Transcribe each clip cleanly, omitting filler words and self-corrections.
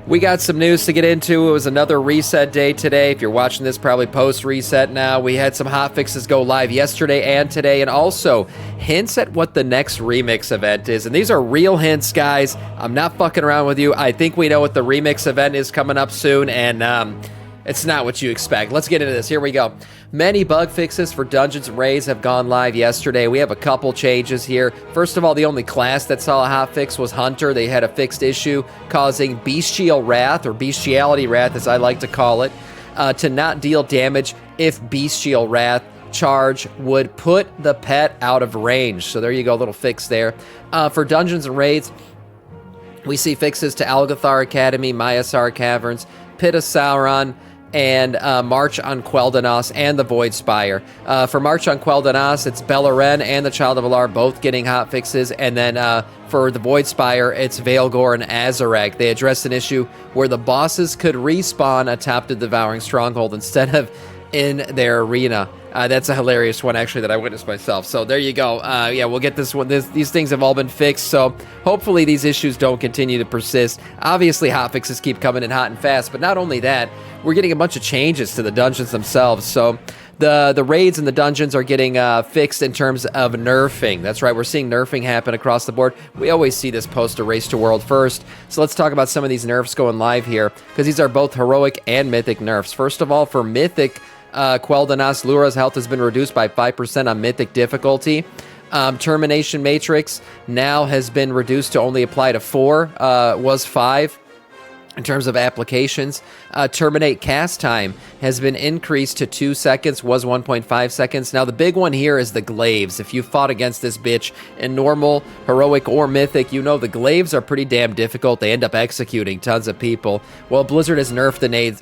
We got some news to get into. It was another reset day today. If you're watching this, probably post-reset now. We had some hotfixes go live yesterday and today, and also hints at what the next remix event is. And these are real hints, guys. I'm not fucking around with you. I think we know what the remix event is coming up soon, and it's not what you expect. Let's get into this. Here we go. Many bug fixes for Dungeons and Raids have gone live yesterday. We have a couple changes here. First of all, the only class that saw a hotfix was Hunter. They had a fixed issue causing Bestial Wrath, or Bestiality Wrath as I like to call it, to not deal damage if Bestial Wrath charge would put the pet out of range. So there you go, a little fix there. For Dungeons and Raids, we see fixes to Algathar Academy, Myasar Caverns, Pit of Sauron, and March on Quel'Danas and the Void Spire. For March on Quel'Danas, it's Beleren and the Child of Alar both getting hotfixes, and then for the Void Spire, it's Vaelgor and Azarek. They addressed an issue where the bosses could respawn atop the Devouring Stronghold instead of in their arena. That's a hilarious one, actually, that I witnessed myself. So there you go. Yeah, we'll get this one. These things have all been fixed, so hopefully these issues don't continue to persist. Obviously, hotfixes keep coming in hot and fast, but not only that, we're getting a bunch of changes to the dungeons themselves. So the raids and the dungeons are getting fixed in terms of nerfing. That's right, we're seeing nerfing happen across the board. We always see this post a Race to World first. So let's talk about some of these nerfs going live here, because these are both heroic and mythic nerfs. First of all, for mythic, Quel'Danas Lura's health has been reduced by 5% on mythic difficulty. Termination Matrix now has been reduced to only apply to 4, was 5 in terms of applications. Terminate cast time has been increased to 2 seconds, was 1.5 seconds. Now the big one here is the glaives. If you fought against this bitch in normal, heroic, or mythic, you know the glaives are pretty damn difficult. They end up executing tons of people. Well, Blizzard has nerfed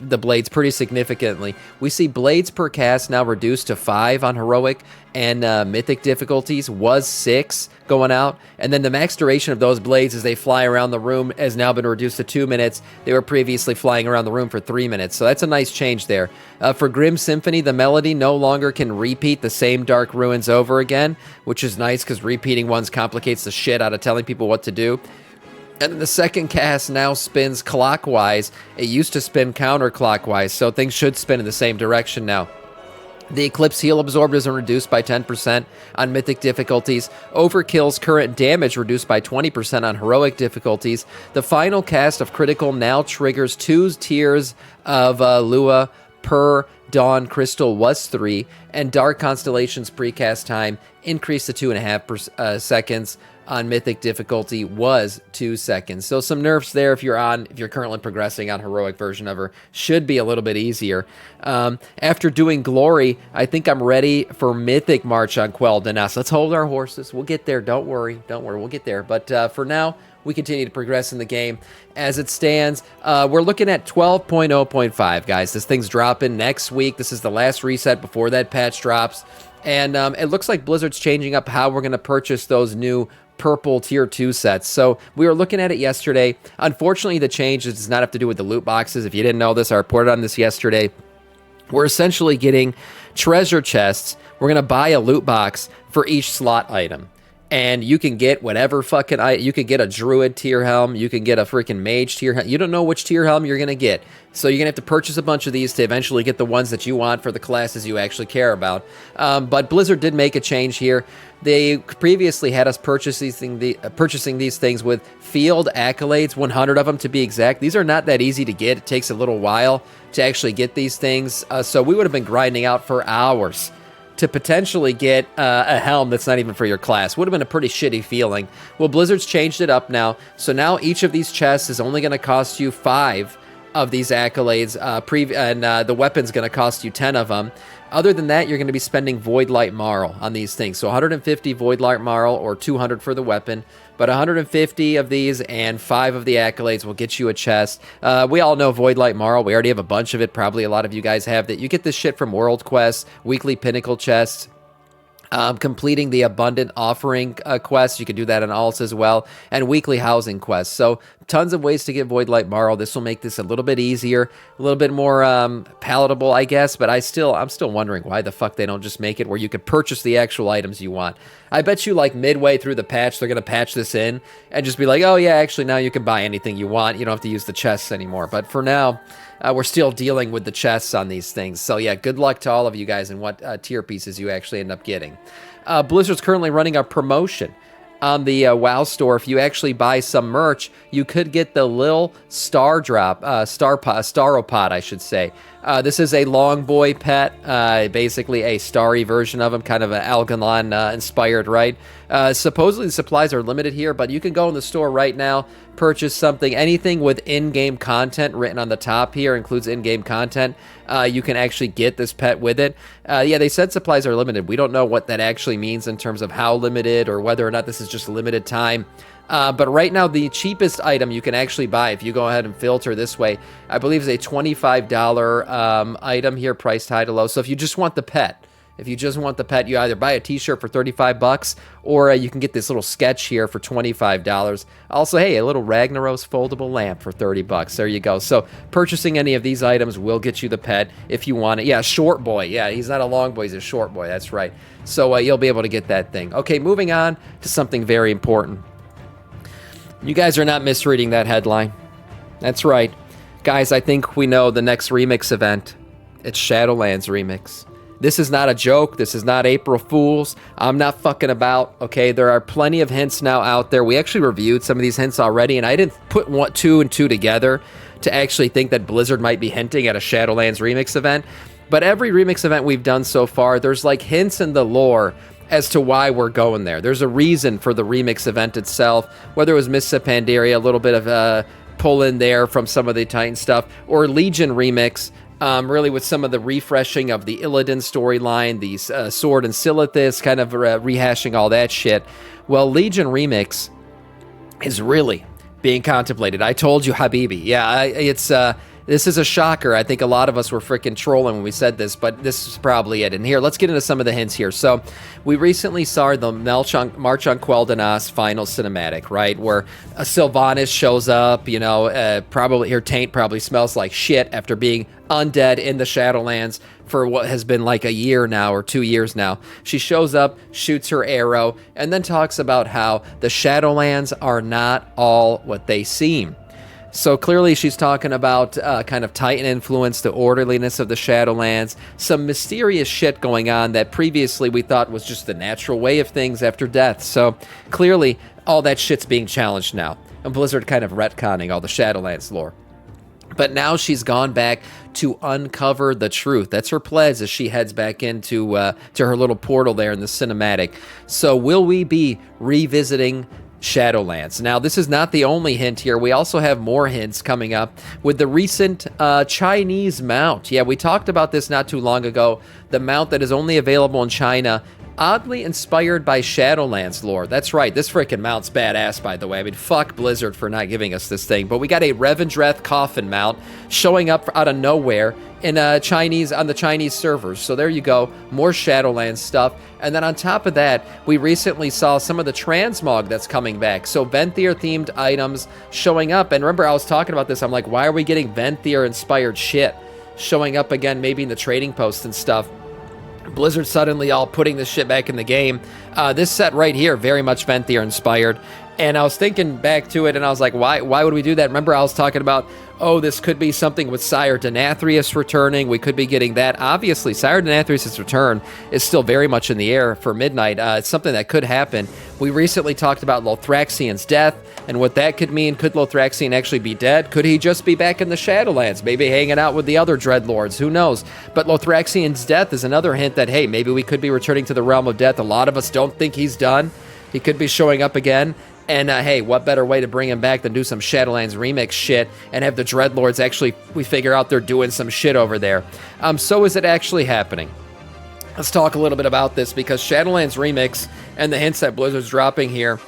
the blades pretty significantly. We see blades per cast now reduced to 5 on heroic, and mythic difficulties was 6 going out. And then the max duration of those blades as they fly around the room has now been reduced to 2 minutes. They were previously flying around the room for 3 minutes. So that's a nice change there. For Grim Symphony, the melody no longer can repeat the same dark ruins over again, which is nice because repeating ones complicates the shit out of telling people what to do. And then the second cast now spins clockwise. It used to spin counterclockwise, so things should spin in the same direction now. The Eclipse Heal Absorbed is reduced by 10% on mythic difficulties. Overkill's current damage reduced by 20% on heroic difficulties. The final cast of Critical now triggers 2 tiers of Lua per Dawn Crystal, was 3, and Dark Constellations precast time increased to 2.5 seconds on mythic difficulty, was 2 seconds. So some nerfs there if you're currently progressing on heroic version of her. Should be a little bit easier. After doing Glory, I think I'm ready for Mythic March on Quel'Danas. Let's hold our horses. We'll get there. Don't worry. We'll get there. But for now, we continue to progress in the game. As it stands, we're looking at 12.0.5, guys. This thing's dropping next week. This is the last reset before that patch drops. And it looks like Blizzard's changing up how we're going to purchase those new purple tier 2 sets. So we were looking at it yesterday. Unfortunately, the change does not have to do with the loot boxes. If you didn't know this, I reported on this yesterday. We're essentially getting treasure chests. We're going to buy a loot box for each slot item. And you can get whatever fucking item. You can get a druid tier helm. You can get a freaking mage tier helm. You don't know which tier helm you're going to get. So you're going to have to purchase a bunch of these to eventually get the ones that you want for the classes you actually care about. But Blizzard did make a change here. They previously had us purchasing these things with field accolades, 100 of them to be exact. These are not that easy to get. It takes a little while to actually get these things. So we would have been grinding out for hours to potentially get a helm that's not even for your class. Would have been a pretty shitty feeling. Well, Blizzard's changed it up now. So now each of these chests is only going to cost you 5 of these accolades, and the weapon's going to cost you 10 of them. Other than that, you're going to be spending Void Light Marl on these things. So 150 Void Light Marl, or 200 for the weapon. But 150 of these and 5 of the accolades will get you a chest. We all know Void Light Marl. We already have a bunch of it. Probably a lot of you guys have that. You get this shit from World Quests, weekly Pinnacle chests. completing the abundant offering quest. You can do that on alts as well, and weekly housing quests. So tons of ways to get Void Light Marl. This will make this a little bit easier, a little bit more palatable, I guess. But I'm still wondering why the fuck they don't just make it where you could purchase the actual items you want. I bet you like midway through the patch, they're gonna patch this in and just be like, oh yeah, actually now you can buy anything you want. You don't have to use the chests anymore. But for now, we're still dealing with the chests on these things. So yeah, good luck to all of you guys and what tier pieces you actually end up getting. Blizzard's currently running a promotion on the WoW store. If you actually buy some merch, you could get the Lil Star Drop, Staropod, I should say. This is a long boy pet, basically a starry version of him, kind of an Algalon inspired, right? Supposedly the supplies are limited here, but you can go in the store right now, purchase something, anything with in-game content written on the top here, includes in-game content. You can actually get this pet with it. Yeah, they said supplies are limited. We don't know what that actually means in terms of how limited or whether or not this is just limited time. But right now, the cheapest item you can actually buy, if you go ahead and filter this way, I believe is a $25 item here, priced high to low. So if you just want the pet, you either buy a t-shirt for 35 bucks or you can get this little sketch here for $25. Also, hey, a little Ragnaros foldable lamp for 30 bucks. There you go. So purchasing any of these items will get you the pet if you want it. Yeah, short boy. Yeah, he's not a long boy, he's a short boy. That's right. So you'll be able to get that thing. Okay, moving on to something very important. You guys are not misreading that headline. That's right. Guys, I think we know the next remix event. It's Shadowlands Remix. This is not a joke. This is not April Fools. I'm not fucking about, okay? There are plenty of hints now out there. We actually reviewed some of these hints already, and I didn't put two and two together to actually think that Blizzard might be hinting at a Shadowlands Remix event. But every Remix event we've done so far, there's like hints in the lore as to why we're going there. There's a reason for the Remix event itself, whether it was Mists of Pandaria, a little bit of pull in there from some of the Titan stuff, or Legion Remix, really with some of the refreshing of the Illidan storyline, the Sword and Silithus, kind of rehashing all that shit. Well, Legion Remix is really being contemplated. I told you, Habibi. Yeah, this is a shocker. I think a lot of us were freaking trolling when we said this, but this is probably it. And here, let's get into some of the hints here. So, we recently saw the March on Quel'Danas final cinematic, right? Where a Sylvanas shows up, you know, probably her taint probably smells like shit after being undead in the Shadowlands for what has been like a year now or 2 years now. She shows up, shoots her arrow, and then talks about how the Shadowlands are not all what they seem. So clearly she's talking about kind of Titan influence, the orderliness of the Shadowlands, some mysterious shit going on that previously we thought was just the natural way of things after death. So clearly all that shit's being challenged now. And Blizzard kind of retconning all the Shadowlands lore. But now she's gone back to uncover the truth. That's her pledge as she heads back into to her little portal there in the cinematic. So will we be revisiting Shadowlands? Now, this is not the only hint here. We also have more hints coming up with the recent Chinese mount. Yeah, we talked about this not too long ago. The mount that is only available in China, oddly inspired by Shadowlands lore. That's right, this freaking mount's badass, by the way. I mean, fuck Blizzard for not giving us this thing. But we got a Revendreth coffin mount showing up out of nowhere in on the Chinese servers. So there you go, more Shadowlands stuff. And then on top of that, we recently saw some of the transmog that's coming back. So Venthyr-themed items showing up. And remember, I was talking about this. I'm like, why are we getting Venthyr-inspired shit showing up again, maybe in the trading posts and stuff? Blizzard suddenly all putting this shit back in the game. This set right here, very much Venthyr inspired. And I was thinking back to it, and I was like, why would we do that? Remember, I was talking about, oh, this could be something with Sire Denathrius returning. We could be getting that. Obviously, Sire Denathrius' return is still very much in the air for Midnight. It's something that could happen. We recently talked about Lothraxian's death and what that could mean. Could Lothraxian actually be dead? Could he just be back in the Shadowlands, maybe hanging out with the other Dreadlords? Who knows? But Lothraxian's death is another hint that, hey, maybe we could be returning to the Realm of Death. A lot of us don't think he's done. He could be showing up again. And hey, what better way to bring him back than do some Shadowlands remix shit and have the Dreadlords actually, we figure out they're doing some shit over there. So is it actually happening? Let's talk a little bit about this, because Shadowlands remix and the hints that Blizzard's dropping here,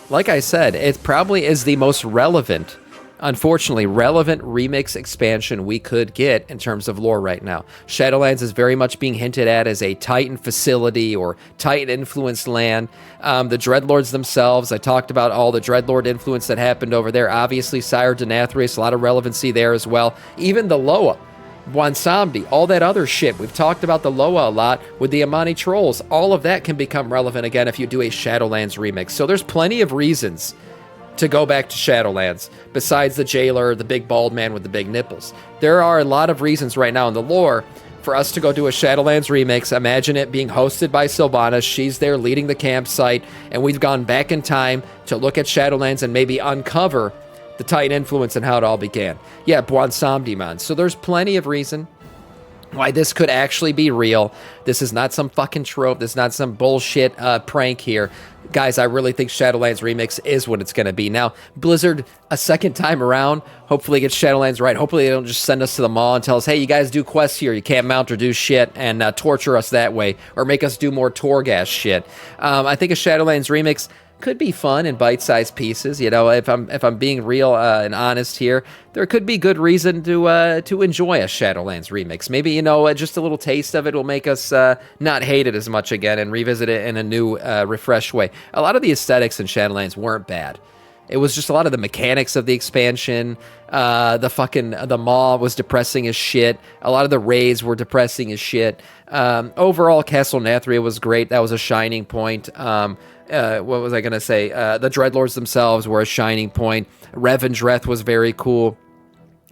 like I said, it probably is the most relevant unfortunately, relevant remix expansion we could get in terms of lore right now. Shadowlands is very much being hinted at as a Titan facility or Titan-influenced land. The Dreadlords themselves, I talked about all the Dreadlord influence that happened over there. Obviously, Sire Denathrius, a lot of relevancy there as well. Even the Loa, Bwansamdi, all that other shit. We've talked about the Loa a lot with the Amani Trolls. All of that can become relevant again if you do a Shadowlands remix. So there's plenty of reasons to go back to Shadowlands, besides the jailer, the big bald man with the big nipples. There are a lot of reasons right now in the lore for us to go do a Shadowlands remix. Imagine it being hosted by Sylvana. She's there leading the campsite, and we've gone back in time to look at Shadowlands and maybe uncover the Titan influence and how it all began. Yeah, Bwansamdi, man. So there's plenty of reason why this could actually be real. This is not some fucking trope. This is not some bullshit prank here. Guys, I really think Shadowlands Remix is what it's going to be. Now, Blizzard, a second time around, hopefully get Shadowlands right. Hopefully they don't just send us to the mall and tell us, hey, you guys do quests here. You can't mount or do shit, and torture us that way, or make us do more Torghast shit. I think a Shadowlands Remix could be fun in bite-sized pieces. You know, if I'm being real and honest here, there could be good reason to enjoy a Shadowlands remix. Maybe, you know, just a little taste of it will make us not hate it as much again and revisit it in a new, refreshed way. A lot of the aesthetics in Shadowlands weren't bad. It was just a lot of the mechanics of the expansion. The maw was depressing as shit. A lot of the raids were depressing as shit. Overall, Castle Nathria was great. That was a shining point. What was I going to say? The Dreadlords themselves were a shining point. Revendreth was very cool.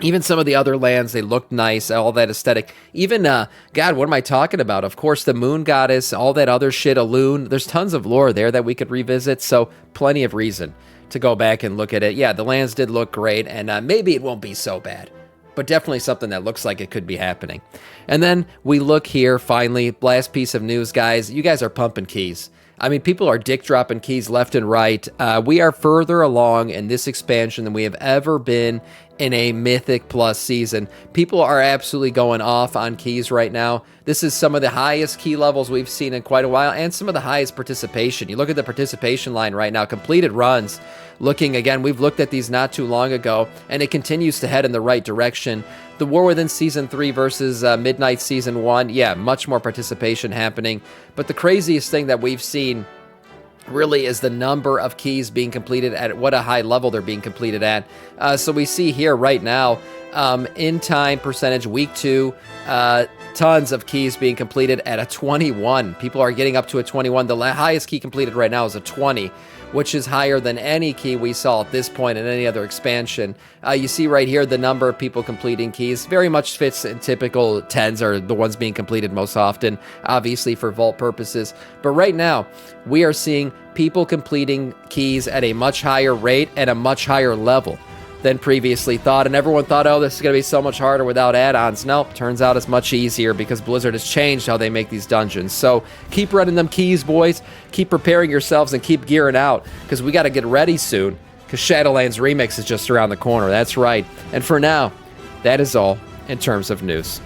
Even some of the other lands, they looked nice, all that aesthetic. Even, God, what am I talking about? Of course, the Moon Goddess, all that other shit, Elune. There's tons of lore there that we could revisit, so plenty of reason to go back and look at it. Yeah, the lands did look great, and maybe it won't be so bad, but definitely something that looks like it could be happening. And then we look here, finally, last piece of news, guys. You guys are pumping keys. I mean, people are dick-dropping keys left and right. We are further along in this expansion than we have ever been in a Mythic Plus season. People are absolutely going off on keys right now. This is some of the highest key levels we've seen in quite a while, and some of the highest participation. You look at the participation line right now, completed runs. Looking again, we've looked at these not too long ago, and it continues to head in the right direction. The War Within Season 3 versus Midnight Season 1, yeah, much more participation happening. But the craziest thing that we've seen really is the number of keys being completed at what a high level they're being completed at. So we see here right now, in time percentage, week 2, tons of keys being completed at a 21. People are getting up to a 21. The highest key completed right now is a 20, which is higher than any key we saw at this point in any other expansion. You see right here the number of people completing keys very much fits in typical 10s are the ones being completed most often, obviously for vault purposes. But right now, we are seeing people completing keys at a much higher rate and a much higher level than previously thought, and everyone thought, oh, this is going to be so much harder without add-ons. Nope, turns out it's much easier because Blizzard has changed how they make these dungeons. So keep running them keys, boys. Keep preparing yourselves and keep gearing out, because we got to get ready soon, because Shadowlands Remix is just around the corner. That's right. And for now, that is all in terms of news.